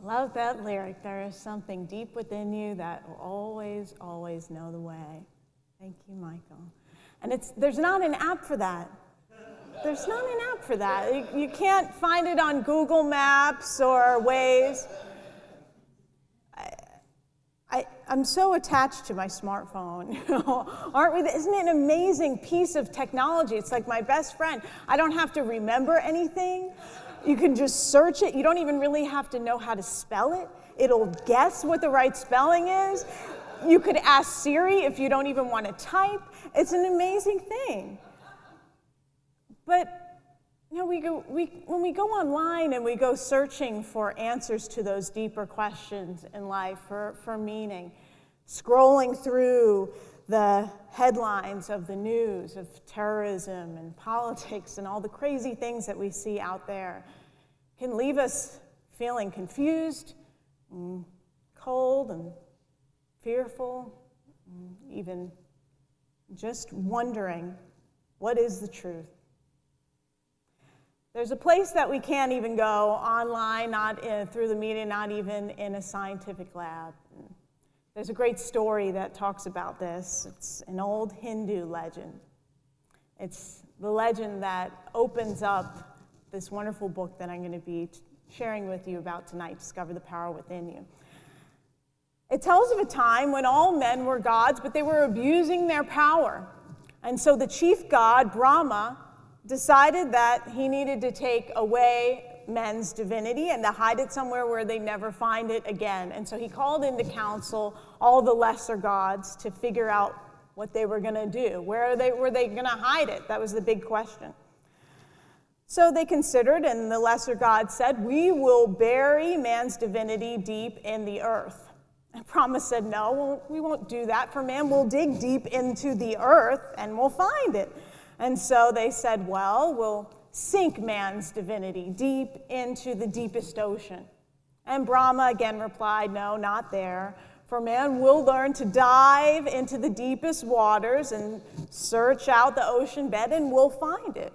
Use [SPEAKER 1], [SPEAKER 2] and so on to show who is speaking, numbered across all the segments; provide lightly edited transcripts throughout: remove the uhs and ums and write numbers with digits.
[SPEAKER 1] love that lyric. There is something deep within you that will always, always know the way. Thank you, Michael. And there's not an app for that. There's not an app for that. You can't find it on Google Maps or Waze. I'm so attached to my smartphone. Aren't we? Isn't it an amazing piece of technology? It's like my best friend. I don't have to remember anything. You can just search it. You don't even really have to know how to spell it. It'll guess what the right spelling is. You could ask Siri if you don't even want to type. It's an amazing thing. But when we go online and we go searching for answers to those deeper questions in life, for meaning, scrolling through the headlines of the news, of terrorism and politics and all the crazy things that we see out there, can leave us feeling confused, and cold and fearful, and even just wondering, what is the truth? There's a place that we can't even go online, through the media, not even in a scientific lab. There's a great story that talks about this. It's an old Hindu legend. It's the legend that opens up this wonderful book that I'm going to be sharing with you about tonight, Discover the Power Within You. It tells of a time when all men were gods, but they were abusing their power. And so the chief god, Brahma, decided that he needed to take away men's divinity and to hide it somewhere where they'd never find it again. And so he called into council all the lesser gods to figure out what they were going to do. Were they going to hide it? That was the big question. So they considered, and the lesser gods said, we will bury man's divinity deep in the earth. And Brahma said, no, we won't do that for man. We'll dig deep into the earth and we'll find it. And so they said, well, we'll sink man's divinity deep into the deepest ocean. And Brahma again replied, no, not there. For man will learn to dive into the deepest waters and search out the ocean bed and we'll find it.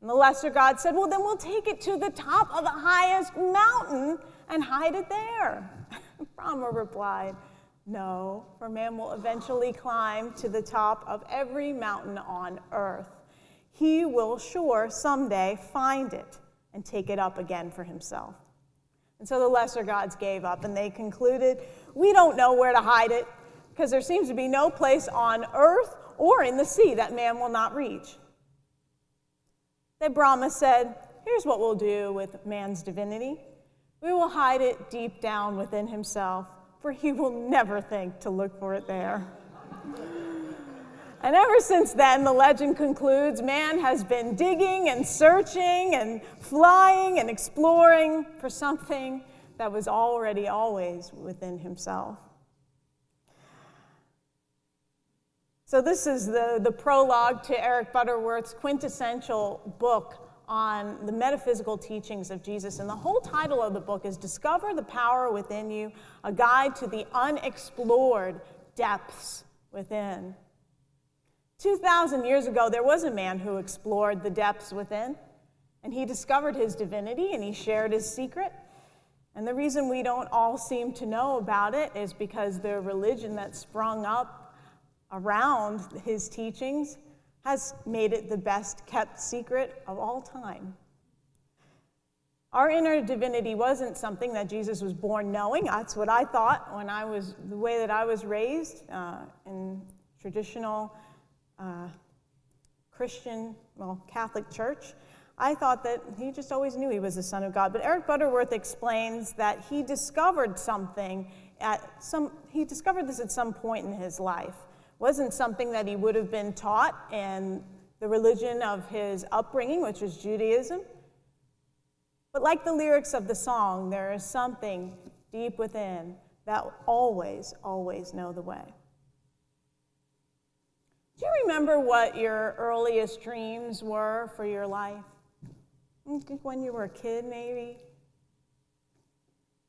[SPEAKER 1] And the lesser god said, well, then we'll take it to the top of the highest mountain and hide it there. Brahma replied, no, for man will eventually climb to the top of every mountain on earth. He will sure someday find it and take it up again for himself. And so the lesser gods gave up and they concluded, we don't know where to hide it because there seems to be no place on earth or in the sea that man will not reach. Then Brahma said, here's what we'll do with man's divinity. We will hide it deep down within himself, for he will never think to look for it there. And ever since then, the legend concludes, man has been digging and searching and flying and exploring for something that was already always within himself. So this is the prologue to Eric Butterworth's quintessential book on the metaphysical teachings of Jesus. And the whole title of the book is Discover the Power Within You, a guide to the unexplored depths within. 2,000 years ago, there was a man who explored the depths within, and he discovered his divinity, and he shared his secret. And the reason we don't all seem to know about it is because the religion that sprung up around his teachings has made it the best kept secret of all time. Our inner divinity wasn't something that Jesus was born knowing. That's what I thought when the way that I was raised in traditional Christian, Catholic church. I thought that he just always knew he was the Son of God. But Eric Butterworth explains that he discovered he discovered this at some point in his life. It wasn't something that he would have been taught in the religion of his upbringing, which was Judaism. But like the lyrics of the song, there is something deep within that will always, always know the way. Do you remember what your earliest dreams were for your life? When you were a kid, maybe?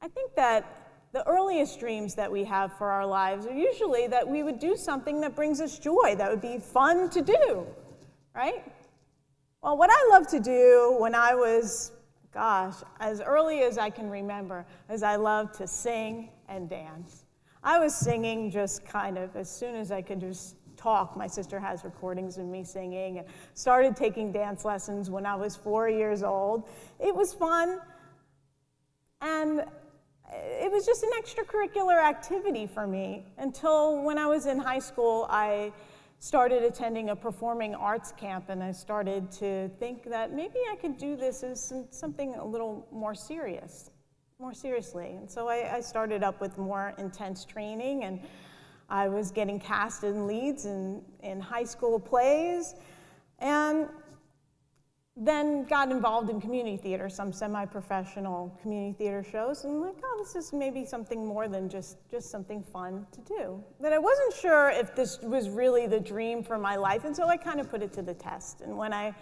[SPEAKER 1] I think that the earliest dreams that we have for our lives are usually that we would do something that brings us joy, that would be fun to do, right? Well, what I loved to do when I was a gosh, as early as I can remember, as I loved to sing and dance. I was singing just kind of as soon as I could just talk. My sister has recordings of me singing, and started taking dance lessons when I was 4 years old. It was fun, and it was just an extracurricular activity for me until when I was in high school, I started attending a performing arts camp, and I started to think that maybe I could do this as something a little more seriously. And so I started up with more intense training, and I was getting cast in leads in high school plays, and then got involved in community theater, some semi-professional community theater shows, and I'm like, oh, this is maybe something more than just something fun to do. But I wasn't sure if this was really the dream for my life, and so I kind of put it to the test. And when I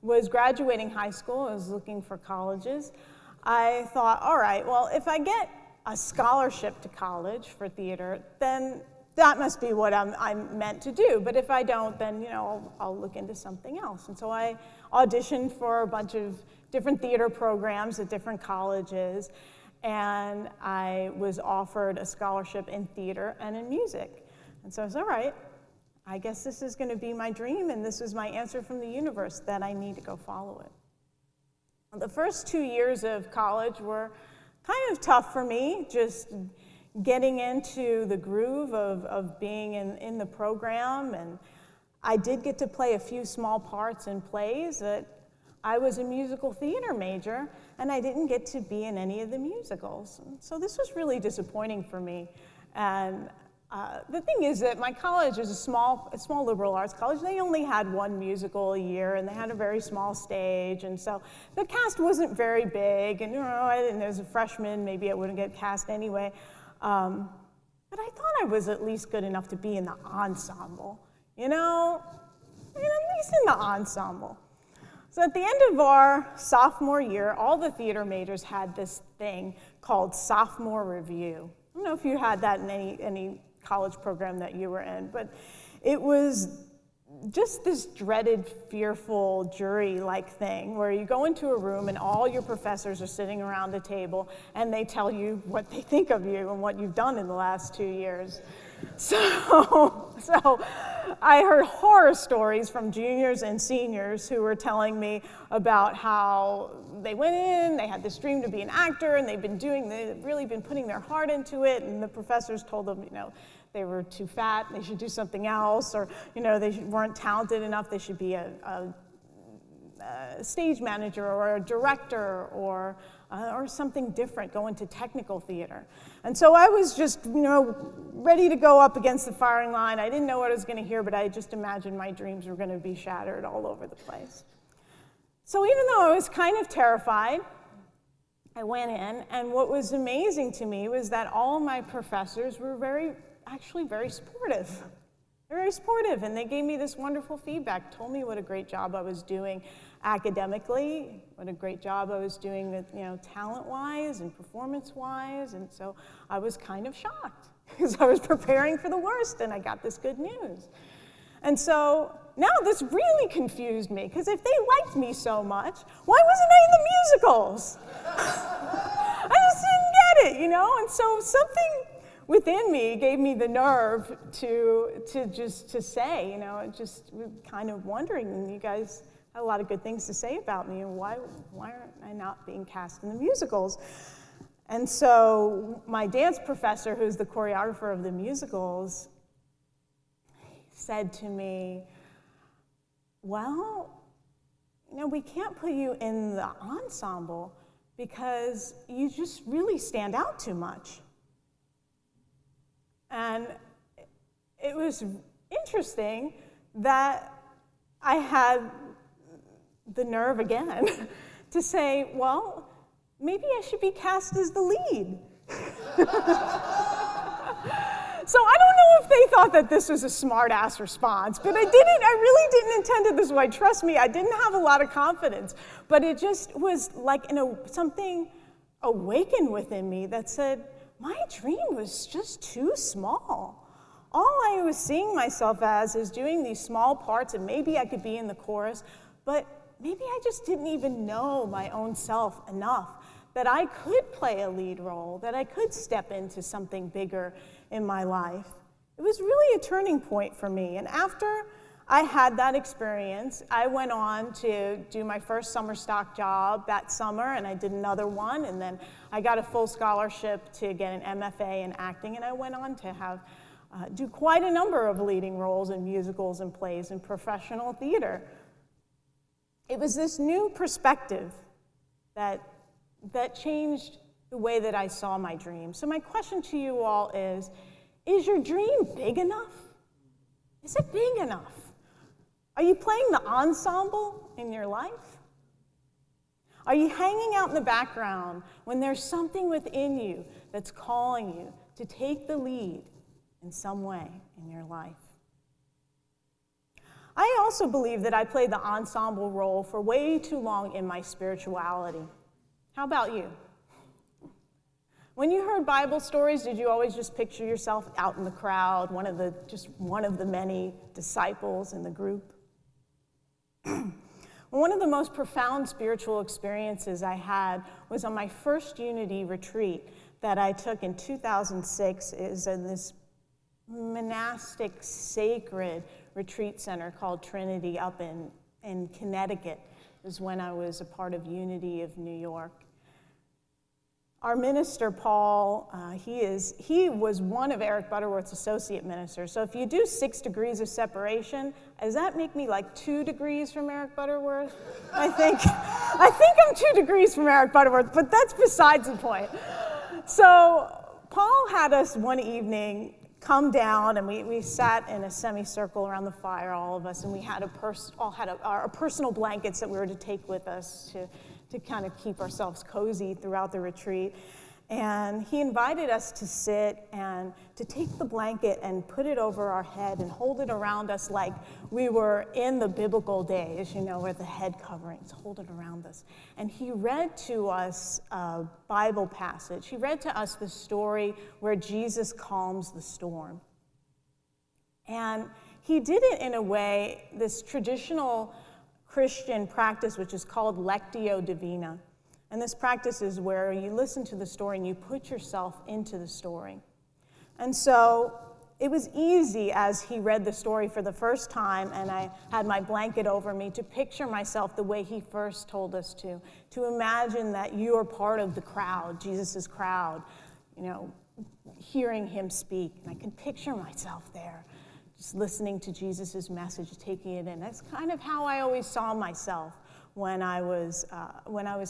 [SPEAKER 1] was graduating high school, I was looking for colleges, I thought, all right, well, if I get a scholarship to college for theater, then that must be what I'm meant to do. But if I don't, then I'll look into something else. And so I auditioned for a bunch of different theater programs at different colleges, and I was offered a scholarship in theater and in music. And so I was, all right, I guess this is going to be my dream, and this is my answer from the universe that I need to go follow it. The first 2 years of college were kind of tough for me, just getting into the groove of being in the program, and I did get to play a few small parts in plays. That I was a musical theater major, and I didn't get to be in any of the musicals. So this was really disappointing for me. And the thing is that my college is a small liberal arts college. They only had one musical a year, and they had a very small stage, and so the cast wasn't very big. And as a freshman, maybe I wouldn't get cast anyway. But I thought I was at least good enough to be in the ensemble, at least in the ensemble. So at the end of our sophomore year, all the theater majors had this thing called sophomore review. I don't know if you had that in any college program that you were in, but it was just this dreaded, fearful jury-like thing where you go into a room and all your professors are sitting around a table and they tell you what they think of you and what you've done in the last 2 years. So I heard horror stories from juniors and seniors who were telling me about how they went in, they had this dream to be an actor, and they've really been putting their heart into it, and the professors told them, they were too fat, they should do something else, or they weren't talented enough, they should be a stage manager or a director or something different, go into technical theater. And so I was just ready to go up against the firing line. I didn't know what I was going to hear, but I just imagined my dreams were going to be shattered all over the place. So even though I was kind of terrified, I went in, and what was amazing to me was that all my professors were actually very supportive. They're very supportive, and they gave me this wonderful feedback, told me what a great job I was doing academically, what a great job I was doing with, talent-wise and performance-wise, and so I was kind of shocked because I was preparing for the worst, and I got this good news. And so now this really confused me, because if they liked me so much, why wasn't I in the musicals? I just didn't get it, and so something within me gave me the nerve to say, just kind of wondering, and you guys had a lot of good things to say about me, and why aren't I not being cast in the musicals? And so my dance professor, who's the choreographer of the musicals, said to me, well, we can't put you in the ensemble because you just really stand out too much. And it was interesting that I had the nerve again to say, well, maybe I should be cast as the lead. So I don't know if they thought that this was a smart-ass response, but I really didn't intend it this way. Trust me, I didn't have a lot of confidence, but it just was like something awakened within me that said, my dream was just too small. All I was seeing myself as is doing these small parts, and maybe I could be in the chorus, but maybe I just didn't even know my own self enough that I could play a lead role, that I could step into something bigger in my life. It was really a turning point for me. And after I had that experience, I went on to do my first summer stock job that summer, and I did another one, and then I got a full scholarship to get an MFA in acting, and I went on to do quite a number of leading roles in musicals and plays and professional theater. It was this new perspective that changed the way that I saw my dream. So my question to you all is your dream big enough? Is it big enough? Are you playing the ensemble in your life? Are you hanging out in the background when there's something within you that's calling you to take the lead in some way in your life? I also believe that I played the ensemble role for way too long in my spirituality. How about you? When you heard Bible stories, did you always just picture yourself out in the crowd, one of the many disciples in the group? One of the most profound spiritual experiences I had was on my first Unity retreat that I took in 2006. It was in this monastic, sacred retreat center called Trinity up in Connecticut. It was when I was a part of Unity of New York. Our minister, Paul, he was one of Eric Butterworth's associate ministers. So if you do 6 degrees of separation, does that make me like 2 degrees from Eric Butterworth? I think I'm 2 degrees from Eric Butterworth, but that's besides the point. So Paul had us one evening come down, and we sat in a semicircle around the fire, all of us, and we had our personal blankets that we were to take with us to kind of keep ourselves cozy throughout the retreat. And he invited us to sit and to take the blanket and put it over our head and hold it around us like we were in the biblical days, where the head coverings, hold it around us. And he read to us a Bible passage. He read to us the story where Jesus calms the storm. And he did it in a way, this traditional Christian practice, which is called Lectio Divina. And this practice is where you listen to the story and you put yourself into the story. And so it was easy as he read the story for the first time and I had my blanket over me to picture myself the way he first told us to imagine that you are part of the crowd, Jesus' crowd, hearing him speak. And I can picture myself there, just listening to Jesus' message, taking it in. That's kind of how I always saw myself when I was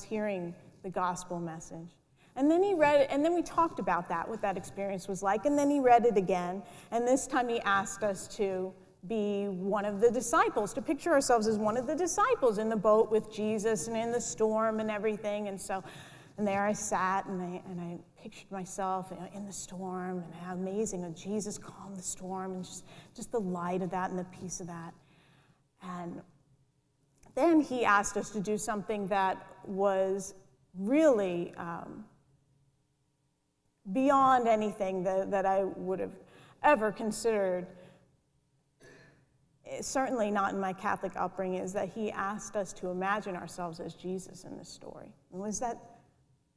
[SPEAKER 1] hearing the gospel message. And then he read it, and then we talked about that, what that experience was like, and then he read it again, and this time he asked us to be one of the disciples, to picture ourselves as one of the disciples in the boat with Jesus and in the storm and everything. And there I sat, and I pictured myself in the storm, and how amazing, Jesus calmed the storm, and just the light of that and the peace of that. And then he asked us to do something that was really beyond anything that I would have ever considered, certainly not in my Catholic upbringing, is that he asked us to imagine ourselves as Jesus in this story. And was it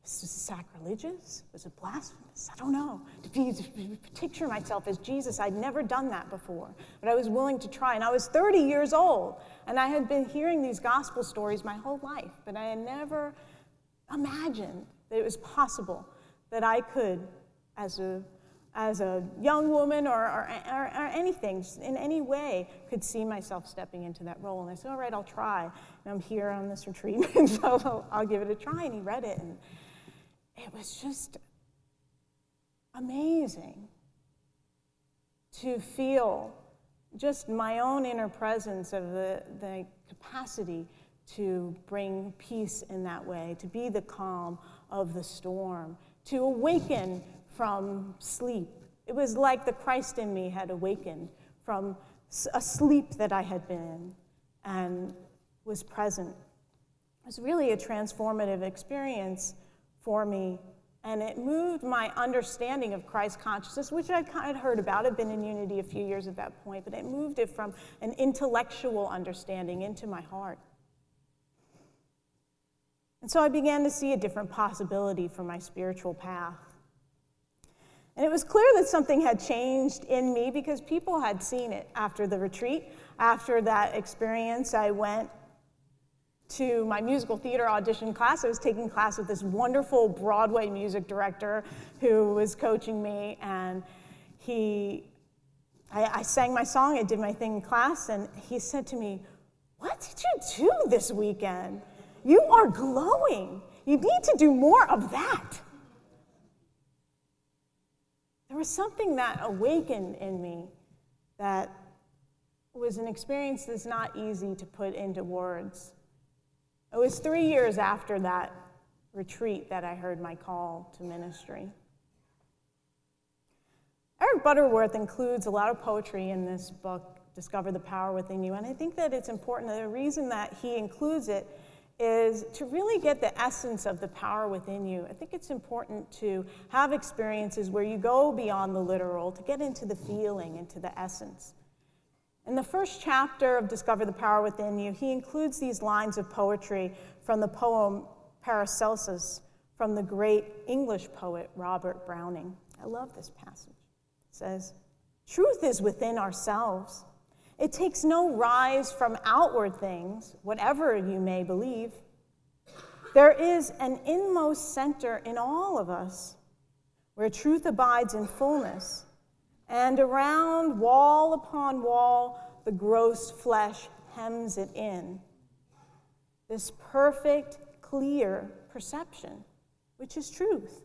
[SPEAKER 1] sacrilegious? Was it blasphemous? I don't know. To picture myself as Jesus, I'd never done that before, but I was willing to try. And I was 30 years old, and I had been hearing these gospel stories my whole life, but I had never imagined that it was possible that I could, as a young woman or anything, in any way, could see myself stepping into that role. And I said, all right, I'll try. And I'm here on this retreat, so I'll give it a try. And he read it, and it was just amazing to feel just my own inner presence of the capacity to bring peace in that way, to be the calm of the storm, to awaken from sleep. It was like the Christ in me had awakened from a sleep that I had been in and was present. It was really a transformative experience for me, and it moved my understanding of Christ consciousness, which I'd kind of heard about. I'd been in Unity a few years at that point, but it moved it from an intellectual understanding into my heart. And so I began to see a different possibility for my spiritual path. And it was clear that something had changed in me because people had seen it after the retreat. After that experience, I went to my musical theater audition class. I was taking class with this wonderful Broadway music director who was coaching me, and I sang my song, I did my thing in class, and he said to me, "What did you do this weekend? You are glowing. You need to do more of that." There was something that awakened in me that was an experience that's not easy to put into words. It was 3 years after that retreat that I heard my call to ministry. Eric Butterworth includes a lot of poetry in this book, Discover the Power Within You, and I think that it's important. The reason that he includes it is to really get the essence of the power within you. I think it's important to have experiences where you go beyond the literal, to get into the feeling, into the essence. In the first chapter of Discover the Power Within You, he includes these lines of poetry from the poem Paracelsus from the great English poet Robert Browning. I love this passage. It says, "Truth is within ourselves. It takes no rise from outward things, whatever you may believe. There is an inmost center in all of us, where truth abides in fullness, and around, wall upon wall, the gross flesh hems it in. This perfect, clear perception, which is truth.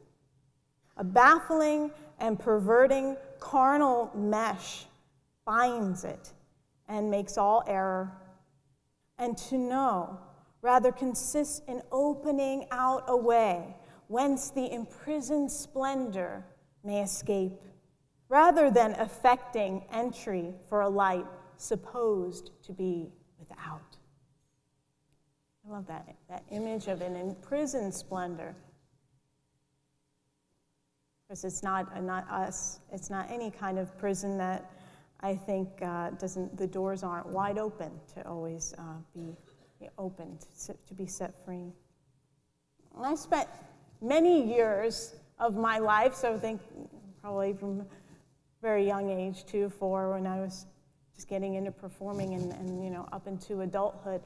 [SPEAKER 1] A baffling and perverting carnal mesh binds it and makes all error. And to know rather consists in opening out a way whence the imprisoned splendor may escape, rather than effecting entry for a light supposed to be without." I love that image of an imprisoned splendor. Because it's not us, it's not any kind of prison that I think the doors aren't wide open to always be open, to be set free. And I spent many years of my life, so I think probably from a very young age, 2, 4, when I was just getting into performing and up into adulthood,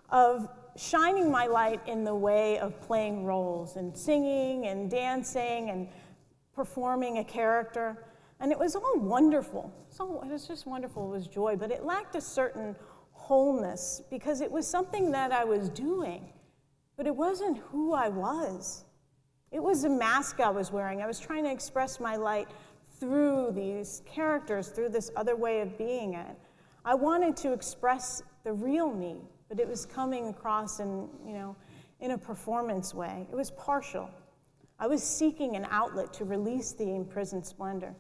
[SPEAKER 1] of shining my light in the way of playing roles and singing and dancing and performing a character. And it was all wonderful. So it was just wonderful. It was joy. But it lacked a certain wholeness because it was something that I was doing, but it wasn't who I was. It was a mask I was wearing. I was trying to express my light through these characters, through this other way of being it. I wanted to express the real me, but it was coming across in a performance way. It was partial. I was seeking an outlet to release the imprisoned splendor.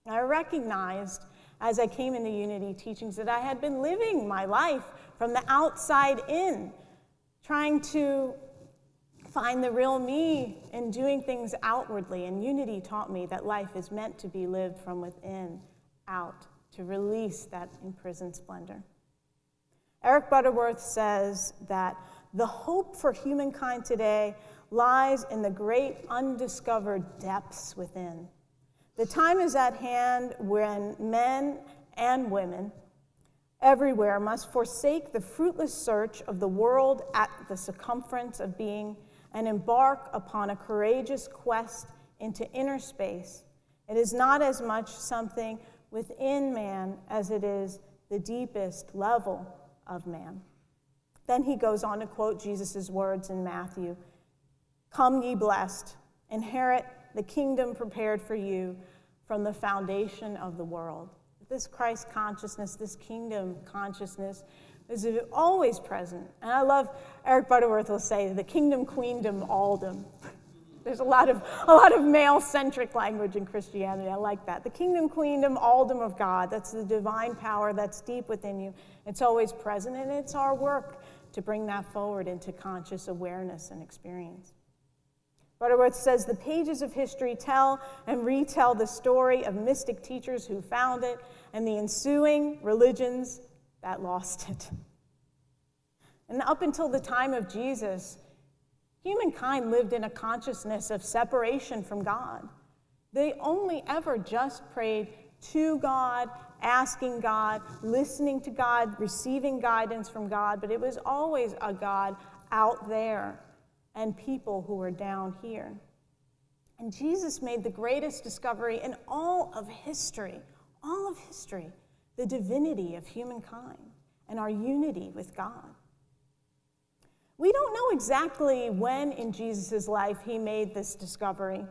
[SPEAKER 1] I recognized as I came into Unity teachings that I had been living my life from the outside in, trying to find the real me and doing things outwardly. And Unity taught me that life is meant to be lived from within out, to release that imprisoned splendor. Eric Butterworth says that the hope for humankind today lies in the great undiscovered depths within. The time is at hand when men and women everywhere must forsake the fruitless search of the world at the circumference of being and embark upon a courageous quest into inner space. It is not as much something within man as it is the deepest level of man. Then he goes on to quote Jesus' words in Matthew, "Come ye blessed, inherit the kingdom prepared for you from the foundation of the world." This Christ consciousness, this kingdom consciousness is always present. And I love, Eric Butterworth will say, the kingdom, queendom, alldom. There's a lot of male-centric language in Christianity. I like that. The kingdom, queendom, alldom of God. That's the divine power that's deep within you. It's always present, and it's our work to bring that forward into conscious awareness and experience. Butterworth says the pages of history tell and retell the story of mystic teachers who found it and the ensuing religions that lost it. And up until the time of Jesus, Humankind lived in a consciousness of separation from God. They only ever just prayed to God, asking God, listening to God, receiving guidance from God, but it was always a God out there and people who were down here. And Jesus made the greatest discovery in all of history, the divinity of humankind and our unity with God. We don't know exactly when in Jesus' life he made this discovery.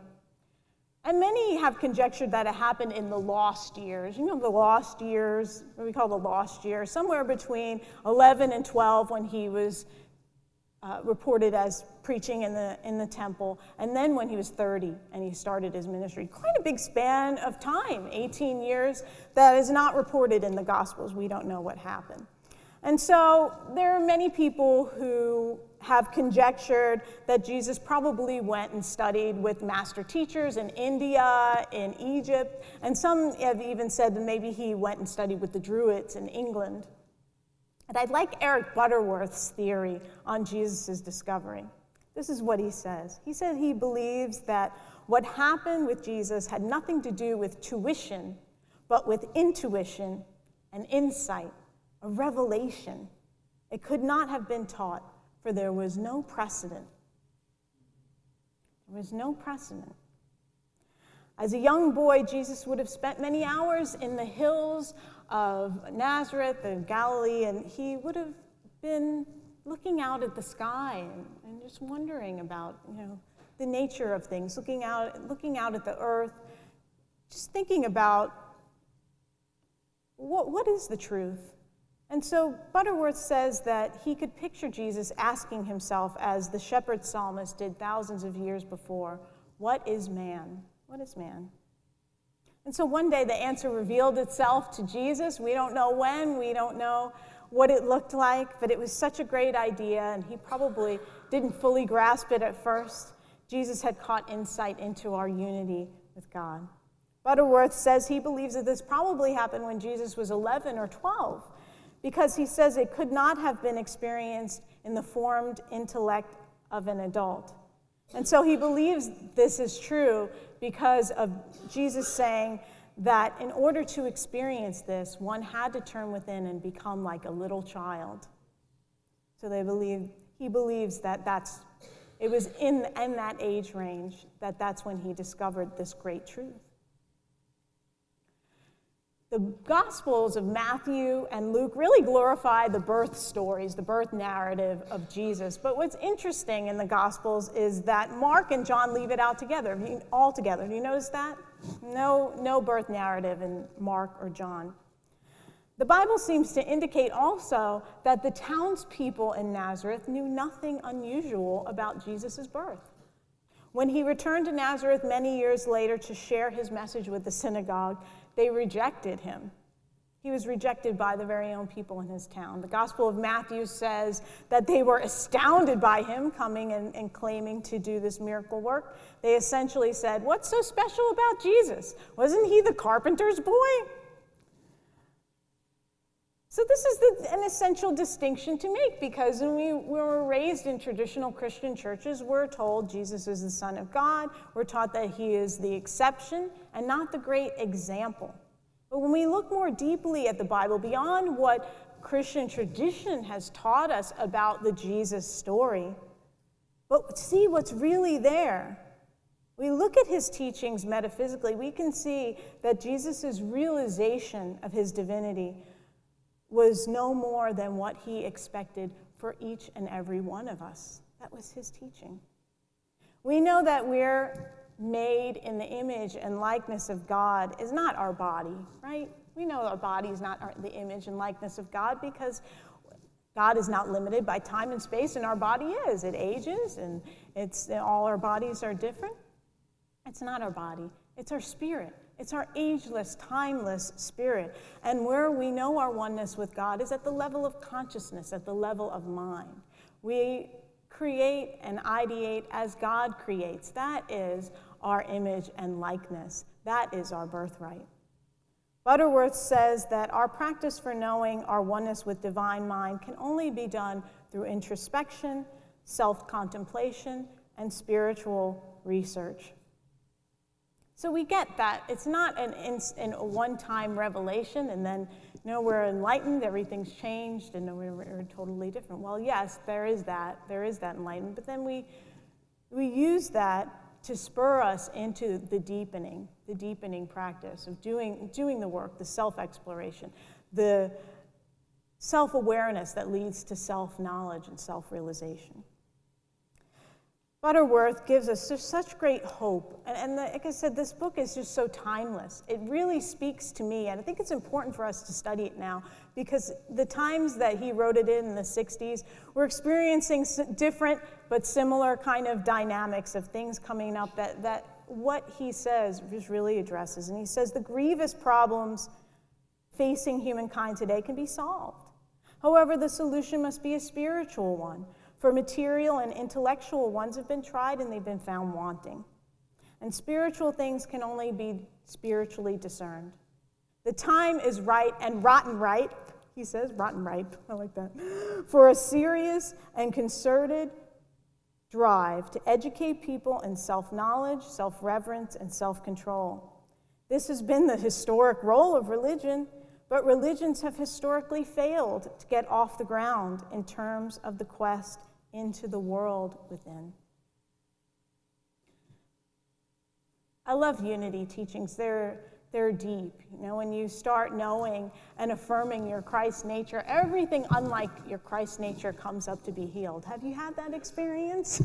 [SPEAKER 1] And many have conjectured that it happened in the lost years. You know, the lost years, what we call the lost years, somewhere between 11 and 12 when he was reported as preaching in the temple, and then when he was 30 and he started his ministry. Quite a big span of time, 18 years, that is not reported in the Gospels. We don't know what happened. And so there are many people who have conjectured that Jesus probably went and studied with master teachers in India, in Egypt, and some have even said that maybe he went and studied with the Druids in England. And I like Eric Butterworth's theory on Jesus' discovery. This is what he says. He said he believes that what happened with Jesus had nothing to do with tuition, but with intuition and insight, a revelation. It could not have been taught, for there was no precedent. There was no precedent. As a young boy, Jesus would have spent many hours in the hills of Nazareth and Galilee, and he would have been looking out at the sky and just wondering about, the nature of things, looking out at the earth, just thinking about what is the truth. And so Butterworth says that he could picture Jesus asking himself, as the shepherd psalmist did thousands of years before, what is man? What is man? And so one day the answer revealed itself to Jesus. We don't know when, we don't know what it looked like, but it was such a great idea, and he probably didn't fully grasp it at first. Jesus had caught insight into our unity with God. Butterworth says he believes that this probably happened when Jesus was 11 or 12, because he says it could not have been experienced in the formed intellect of an adult. And so he believes this is true because of Jesus saying that in order to experience this, one had to turn within and become like a little child. So he believes that it was in that age range that's when he discovered this great truth. The Gospels of Matthew and Luke really glorify the birth stories, the birth narrative of Jesus. But what's interesting in the Gospels is that Mark and John leave it altogether. Do you notice that? No birth narrative in Mark or John. The Bible seems to indicate also that the townspeople in Nazareth knew nothing unusual about Jesus' birth. When he returned to Nazareth many years later to share his message with the synagogue, they rejected him. He was rejected by the very own people in his town. The Gospel of Matthew says that they were astounded by him coming and claiming to do this miracle work. They essentially said, "What's so special about Jesus? Wasn't he the carpenter's boy?" So this is an essential distinction to make, because when we were raised in traditional Christian churches, we're told Jesus is the Son of God. We're taught that he is the exception and not the great example. But when we look more deeply at the Bible, beyond what Christian tradition has taught us about the Jesus story, but see what's really there. We look at his teachings metaphysically, we can see that Jesus' realization of his divinity was no more than what he expected for each and every one of us. That was his teaching. We know that we're made in the image and likeness of God is not our body, right? We know our body is not the image and likeness of God, because God is not limited by time and space, and our body is. It ages, and all our bodies are different. It's not our body. It's our spirit. It's our ageless, timeless spirit. And where we know our oneness with God is at the level of consciousness, at the level of mind. We create and ideate as God creates. That is our image and likeness. That is our birthright. Butterworth says that our practice for knowing our oneness with divine mind can only be done through introspection, self-contemplation, and spiritual research. So we get that. It's not a one-time revelation and then, we're enlightened, everything's changed, and we're totally different. Well, yes, there is that enlightenment, but then we use that to spur us into the deepening practice of doing the work, the self-exploration, the self-awareness that leads to self-knowledge and self-realization. Butterworth gives us just such great hope. And like I said, this book is just so timeless. It really speaks to me, and I think it's important for us to study it now because the times that he wrote it in the 60s, we're experiencing different but similar kind of dynamics of things coming up that what he says just really addresses. And he says the grievous problems facing humankind today can be solved. However, the solution must be a spiritual one. For material and intellectual ones have been tried and they've been found wanting. And spiritual things can only be spiritually discerned. The time is right and rotten ripe, he says, rotten ripe, I like that, for a serious and concerted drive to educate people in self-knowledge, self-reverence, and self-control. This has been the historic role of religion, but religions have historically failed to get off the ground in terms of the quest into the world within. I love unity teachings. They're deep. When you start knowing and affirming your Christ nature, everything unlike your Christ nature comes up to be healed. Have you had that experience?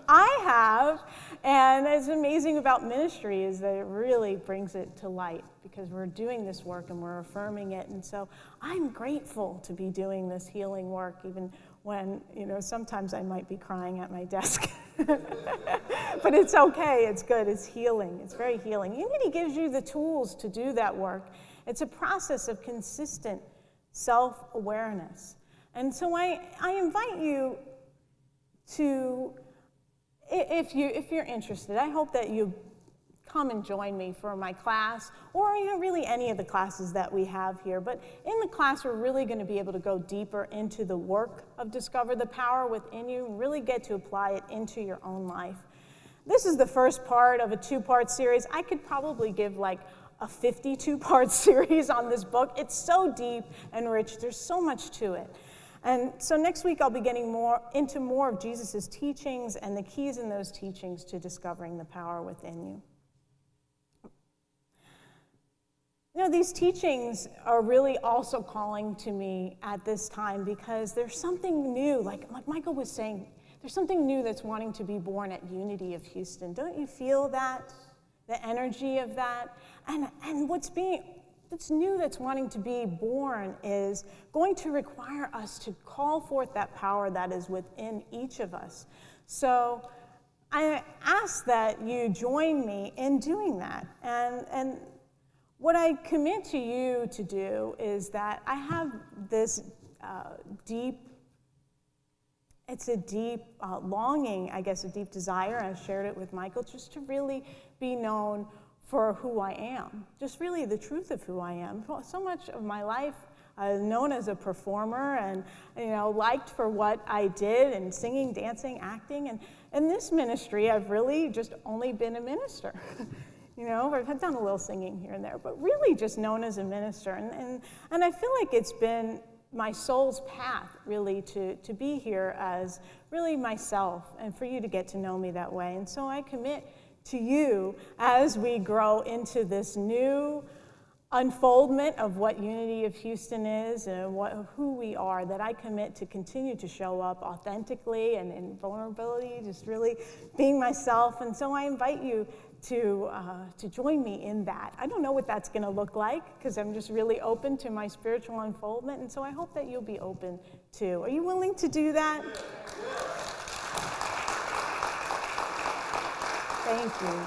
[SPEAKER 1] I have, and it's amazing about ministry is that it really brings it to light because we're doing this work and we're affirming it. And so I'm grateful to be doing this healing work, even when, sometimes I might be crying at my desk. But it's okay, it's good, it's healing, it's very healing. Unity gives you the tools to do that work. It's a process of consistent self-awareness. And so I invite you to, if you're interested, I hope that you come and join me for my class, or really any of the classes that we have here. But in the class, we're really going to be able to go deeper into the work of Discover the Power Within You, and really get to apply it into your own life. This is the first part of a 2-part series. I could probably give like a 52-part series on this book. It's so deep and rich. There's so much to it. And so next week, I'll be getting into more of Jesus' teachings and the keys in those teachings to discovering the power within you. These teachings are really also calling to me at this time because there's something new, like Michael was saying, there's something new that's wanting to be born at Unity of Houston. Don't you feel that? The energy of that? And what's new that's wanting to be born is going to require us to call forth that power that is within each of us. So I ask that you join me in doing that. And what I commit to you to do is that I have this deep longing, I guess, a deep desire. I've shared it with Michael, just to really be known for who I am, just really the truth of who I am. So much of my life, I was known as a performer and liked for what I did and singing, dancing, acting. And in this ministry, I've really just only been a minister. I've done a little singing here and there, but really just known as a minister. And I feel like it's been my soul's path, really, to be here as really myself and for you to get to know me that way. And so I commit to you as we grow into this new unfoldment of what Unity of Houston is and who we are, that I commit to continue to show up authentically and in vulnerability, just really being myself. And so I invite you to join me in that. I don't know what that's going to look like because I'm just really open to my spiritual unfoldment, and so I hope that you'll be open too. Are you willing to do that? Thank you.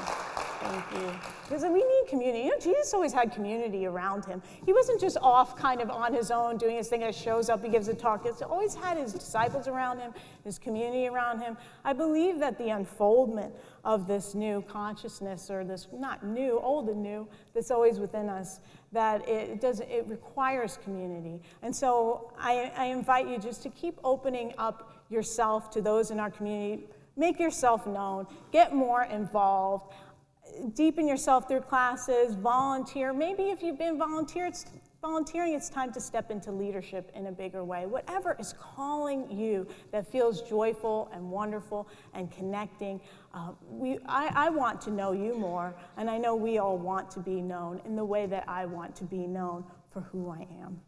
[SPEAKER 1] Thank you. Because we need community. Jesus always had community around him. He wasn't just off kind of on his own doing his thing, shows up, he gives a talk. He's always had his disciples around him, his community around him. I believe that the unfoldment of this new consciousness, or this not new, old and new, that's always within us, that it requires community. And so I invite you just to keep opening up yourself to those in our community. Make yourself known. Get more involved. Deepen yourself through classes. Volunteer. Maybe if you've been volunteering, it's time to step into leadership in a bigger way. Whatever is calling you that feels joyful and wonderful and connecting, I want to know you more, and I know we all want to be known in the way that I want to be known for who I am.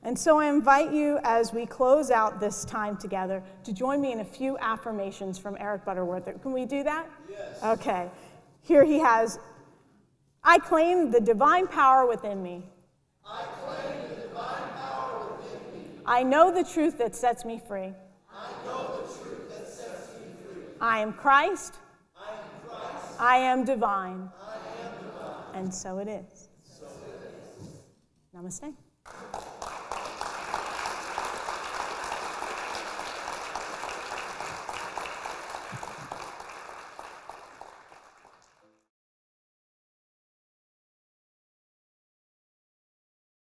[SPEAKER 1] And so I invite you, as we close out this time together, to join me in a few affirmations from Eric Butterworth. Can we do that?
[SPEAKER 2] Yes.
[SPEAKER 1] Okay. Here he has, I claim the divine power within me.
[SPEAKER 2] I claim the divine power within me.
[SPEAKER 1] I know the truth that sets me free.
[SPEAKER 2] I know the truth that sets me free.
[SPEAKER 1] I am Christ.
[SPEAKER 2] I am Christ.
[SPEAKER 1] I am divine.
[SPEAKER 2] I am divine.
[SPEAKER 1] And so it is.
[SPEAKER 2] So it is.
[SPEAKER 1] Namaste.